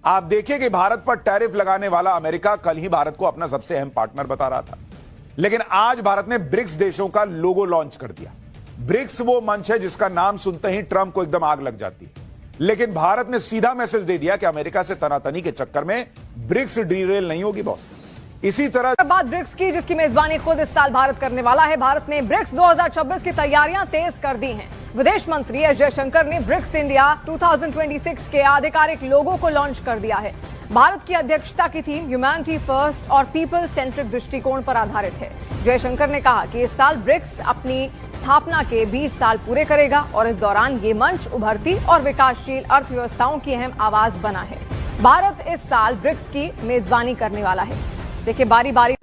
आप देखिए कि भारत पर टैरिफ लगाने वाला अमेरिका कल ही भारत को अपना सबसे अहम पार्टनर बता रहा था, लेकिन आज भारत ने ब्रिक्स देशों का लोगो लॉन्च कर दिया। ब्रिक्स वो मंच है जिसका नाम सुनते ही ट्रंप को एकदम आग लग जाती है, लेकिन भारत ने सीधा मैसेज दे दिया कि अमेरिका से तनातनी के चक्कर में ब्रिक्स डीरेल नहीं होगी बॉस। इसी तरह बात ब्रिक्स की, जिसकी मेजबानी खुद इस साल भारत करने वाला है। भारत ने ब्रिक्स 2026 की तैयारियां तेज कर दी हैं। विदेश मंत्री एस जयशंकर ने ब्रिक्स इंडिया 2026 के आधिकारिक लोगो को लॉन्च कर दिया है। भारत की अध्यक्षता की थीम ह्यूमैनिटी फर्स्ट और पीपल सेंट्रिक दृष्टिकोण पर आधारित है। जयशंकर ने कहा कि इस साल ब्रिक्स अपनी स्थापना के 20 साल पूरे करेगा और इस दौरान ये मंच उभरती और विकासशील अर्थव्यवस्थाओं की अहम आवाज बना है। भारत इस साल ब्रिक्स की मेजबानी करने वाला है। देखिए बारी बारी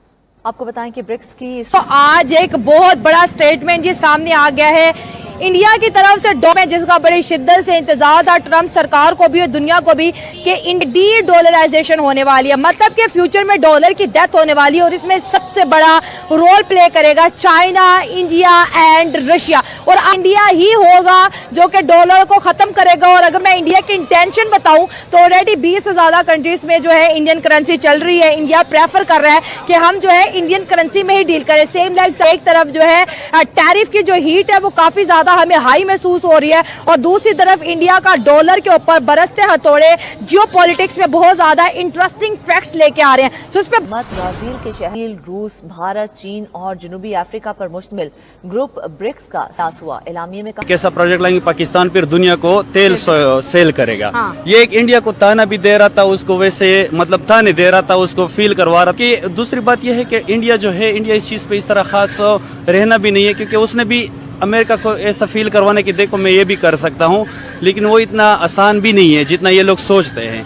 आपको बताएं कि ब्रिक्स की तो आज एक बहुत बड़ा स्टेटमेंट ये सामने आ गया है इंडिया की तरफ से, जिसका बड़ी शिद्दत से इंतजार था ट्रंप सरकार को भी और दुनिया को भी कि डी डॉलराइजेशन होने वाली है, मतलब कि फ्यूचर में डॉलर की डेथ होने वाली है और इसमें सबसे बड़ा रोल प्ले करेगा चाइना, इंडिया एंड रशिया। और इंडिया ही होगा जो कि डॉलर को खत्म करेगा। और अगर मैं इंडिया की इंटेंशन बताऊं तो ऑलरेडी 20 से ज्यादा कंट्रीज में जो है इंडियन करेंसी चल रही है। इंडिया प्रेफर कर रहा है कि हम जो है इंडियन करेंसी में ही डील करें। सेम लाइक एक तरफ जो है टैरिफ की जो हीट है वो काफी ज्यादा हमें हाई महसूस हो रही है और दूसरी तरफ इंडिया का डॉलर के ऊपर बरसते हथौड़े जियोपॉलिटिक्स में बहुत ज्यादा इंटरेस्टिंग फैक्ट्स लेके आ रहे हैं। तो इस पे ब्राजील के शहर रूस, भारत, चीन और जनूबी अफ्रीका पर मुश्तमिल ग्रुप ब्रिक्स का साथ हुआ। एलामिये में कैसा प्रोजेक्ट लाएंगे पाकिस्तान फिर दुनिया को तेल सेल करेगा। ये एक इंडिया को ताना भी दे रहा था, उसको वैसे मतलब ताने दे रहा था, उसको फील करवा रहा कि दूसरी बात यह है कि इंडिया जो है इंडिया इस चीज पे इस तरह खास रहना भी नहीं है, क्योंकि उसने भी अमेरिका को ऐसा फील करवाने की देखो मैं ये भी कर सकता हूँ, लेकिन वो इतना आसान भी नहीं है जितना ये लोग सोचते हैं।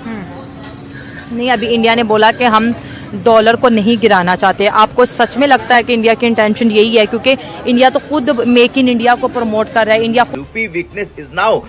नहीं, अभी इंडिया ने बोला कि हम डॉलर को नहीं गिराना चाहते। आपको सच में लगता है कि इंडिया की इंटेंशन यही है? क्योंकि इंडिया तो खुद मेक इन इंडिया को प्रमोट कर रहा है। India rupee weakness is now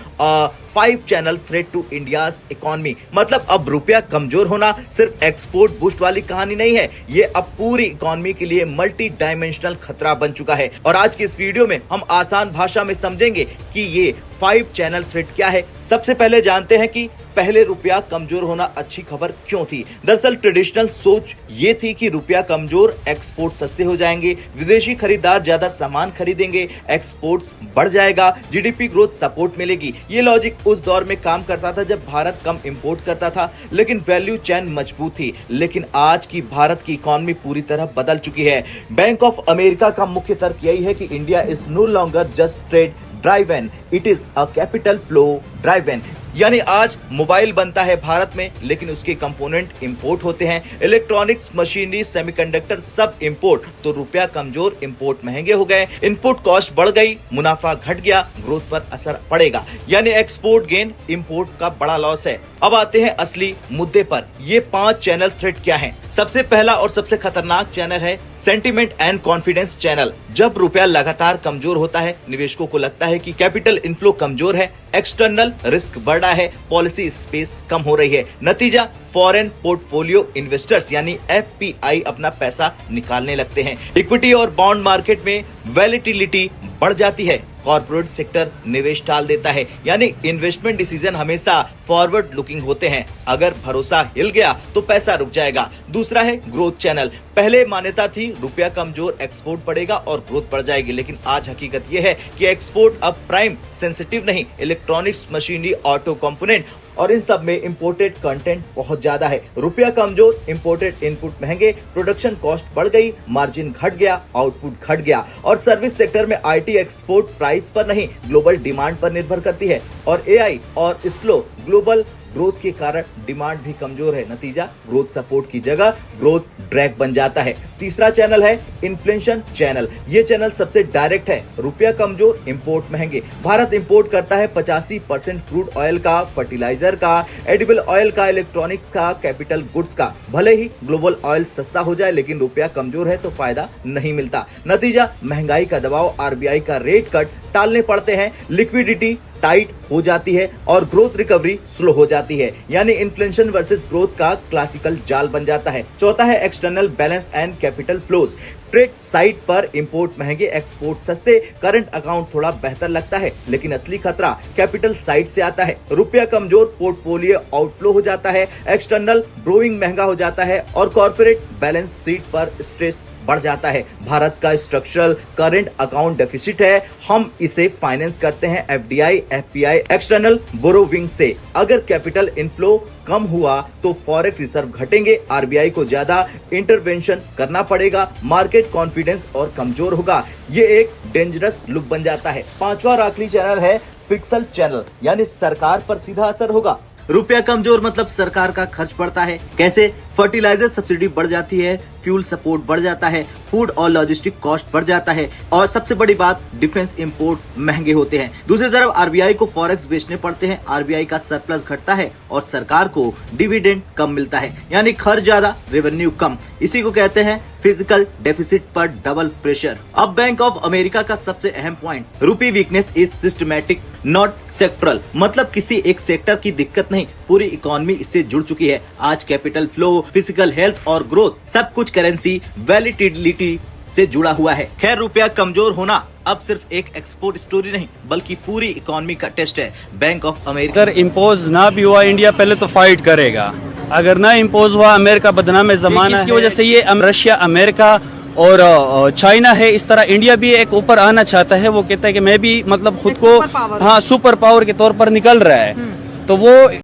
5 channel threat to India's economy. मतलब अब रुपया कमजोर होना सिर्फ एक्सपोर्ट बूस्ट वाली कहानी नहीं है, ये अब पूरी इकोनॉमी के लिए मल्टी डायमेंशनल खतरा बन चुका है। और आज की इस वीडियो में हम आसान भाषा में समझेंगे कि ये 5 चैनल थ्रेट क्या है। सबसे पहले जानते हैं कि पहले रुपया कमजोर होना अच्छी खबर क्यों थी। दरअसल ट्रेडिशनल सोच ये थी कि रुपया कमजोर, एक्सपोर्ट सस्ते हो जाएंगे, विदेशी खरीदार ज्यादा सामान खरीदेंगे, एक्सपोर्ट्स बढ़ जाएगा, जीडीपी ग्रोथ सपोर्ट मिलेगी। ये लॉजिक उस दौर में काम करता था जब भारत कम इंपोर्ट करता था, लेकिन वैल्यू चेन मजबूत थी। लेकिन आज की भारत की इकोनॉमी पूरी तरह बदल चुकी है। बैंक ऑफ अमेरिका का मुख्य तर्क यही है कि India is no longer just trade driven, it is a capital flow driven. यानी आज मोबाइल बनता है भारत में, लेकिन उसके कंपोनेंट इंपोर्ट होते हैं, इलेक्ट्रॉनिक्स, मशीनरी, सेमीकंडक्टर सब इंपोर्ट। तो रुपया कमजोर, इंपोर्ट महंगे हो गए, इनपुट कॉस्ट बढ़ गई, मुनाफा घट गया, ग्रोथ पर असर पड़ेगा। यानी एक्सपोर्ट गेन, इंपोर्ट का बड़ा लॉस है। अब आते हैं असली मुद्दे पर। ये 5 चैनल थ्रेट क्या हैं? सबसे पहला और सबसे खतरनाक चैनल है सेंटिमेंट एंड कॉन्फिडेंस चैनल। जब रुपया लगातार कमजोर होता है, निवेशकों को लगता है कि कैपिटल इनफ्लो कमजोर है, एक्सटर्नल रिस्क बढ़ रहा है, पॉलिसी स्पेस कम हो रही है। नतीजा, फॉरेन पोर्टफोलियो इन्वेस्टर्स यानी एफपीआई अपना पैसा निकालने लगते हैं। इक्विटी और बॉन्ड मार्केट में वैलेटिलिटी बढ़ जाती है, कॉर्पोरेट सेक्टर निवेश टाल देता है। यानी इन्वेस्टमेंट डिसीजन हमेशा फॉरवर्ड लुकिंग होते हैं, अगर भरोसा हिल गया तो पैसा रुक जाएगा। दूसरा है ग्रोथ चैनल। पहले मान्यता थी रुपया कमजोर, एक्सपोर्ट बढ़ेगा और ग्रोथ बढ़ जाएगी, लेकिन आज हकीकत यह है कि एक्सपोर्ट अब प्राइम सेंसिटिव नहीं, इलेक्ट्रॉनिक्स, मशीनरी, ऑटो कंपोनेंट और इन सब में इंपोर्टेड कंटेंट बहुत ज्यादा है। रुपया कमजोर, इंपोर्टेड इनपुट महंगे, प्रोडक्शन कॉस्ट बढ़ गई, मार्जिन घट गया, आउटपुट घट गया। और सर्विस सेक्टर में आईटी एक्सपोर्ट प्राइस पर नहीं, ग्लोबल डिमांड पर निर्भर करती है। और एआई और स्लो ग्लोबल ग्रोथ के कारण डिमांड भी कमजोर है। नतीजा, ग्रोथ सपोर्ट की जगह ग्रोथ ड्रैग बन जाता है। तीसरा चैनल है इन्फ्लेशन चैनल। ये चैनल सबसे डायरेक्ट है। रुपया कमजोर, इंपोर्ट महंगे। भारत इंपोर्ट करता है 85% क्रूड ऑयल का, फर्टिलाइजर का, एडिबल ऑयल का, इलेक्ट्रॉनिक का, कैपिटल गुड्स का। भले ही ग्लोबल ऑयल सस्ता हो जाए, लेकिन रुपया कमजोर है तो फायदा नहीं मिलता। नतीजा, महंगाई का दबाव, आरबीआई का रेट कट, टालने पड़ते हैं, लिक्विडिटी टाइट हो जाती है और ग्रोथ रिकवरी स्लो हो जाती है, यानी इन्फ्लेशन वर्सेस ग्रोथ का क्लासिकल जाल बन जाता है। चौथा है external balance and capital flows. Trade side पर इंपोर्ट महंगे, एक्सपोर्ट सस्ते, करंट अकाउंट थोड़ा बेहतर लगता है, लेकिन असली खतरा कैपिटल साइड से आता है। रुपया कमजोर, पोर्टफोलियो आउटफ्लो हो जाता है, एक्सटर्नल ब्रोइंग महंगा हो जाता है और कॉर्पोरेट बैलेंस शीट पर स्ट्रेस बढ़ जाता है। भारत का स्ट्रक्चरल करंट अकाउंट डेफिसिट है, हम इसे फाइनेंस करते हैं एफडीआई, एफपीआई, एक्सटर्नल बोरोविंग से। अगर कैपिटल इनफ्लो कम हुआ तो फॉरेक्स रिजर्व घटेंगे, आरबीआई को ज्यादा इंटरवेंशन करना पड़ेगा, मार्केट कॉन्फिडेंस और कमजोर होगा। ये एक डेंजरस लुक बन जाता है। पांचवा और आखिरी चैनल है फिस्कल चैनल, यानी सरकार पर सीधा असर होगा। रुपया कमजोर मतलब सरकार का खर्च बढ़ता है। कैसे? फर्टिलाइजर सब्सिडी बढ़ जाती है, फ्यूल सपोर्ट बढ़ जाता है, फूड और लॉजिस्टिक कॉस्ट बढ़ जाता है और सबसे बड़ी बात डिफेंस इंपोर्ट महंगे होते हैं। दूसरी तरफ आरबीआई को फॉरेक्स बेचने पड़ते हैं, आरबीआई का सरप्लस घटता है और सरकार को डिविडेंड कम मिलता है, यानी खर्च ज्यादा, रेवेन्यू कम। इसी को कहते हैं फिजिकल डेफिसिट पर डबल प्रेशर। अब बैंक ऑफ अमेरिका का सबसे अहम पॉइंट, रूपी weakness is systematic not sectoral, मतलब किसी एक सेक्टर की दिक्कत नहीं, पूरी इकोनॉमी इससे जुड़ चुकी है। आज कैपिटल फ्लो, फिजिकल हेल्थ और ग्रोथ सब कुछ करेंसी वैलिडिटी से जुड़ा हुआ है। खैर, रुपया कमजोर होना अब सिर्फ एक एक्सपोर्ट स्टोरी नहीं बल्कि पूरी इकोनॉमी का टेस्ट है। बैंक ऑफ अमेरिका अगर इम्पोज ना भी हुआ, इंडिया पहले तो फाइट करेगा। अगर ना इम्पोज हुआ, अमेरिका बदनाम जमाना है। इसकी वजह से ये रशिया, अमेरिका और चाइना है, इस तरह इंडिया भी एक ऊपर आना चाहता है। वो कहता है कि मैं भी मतलब खुद को सुपर पावर के तौर पर निकल रहा है, तो वो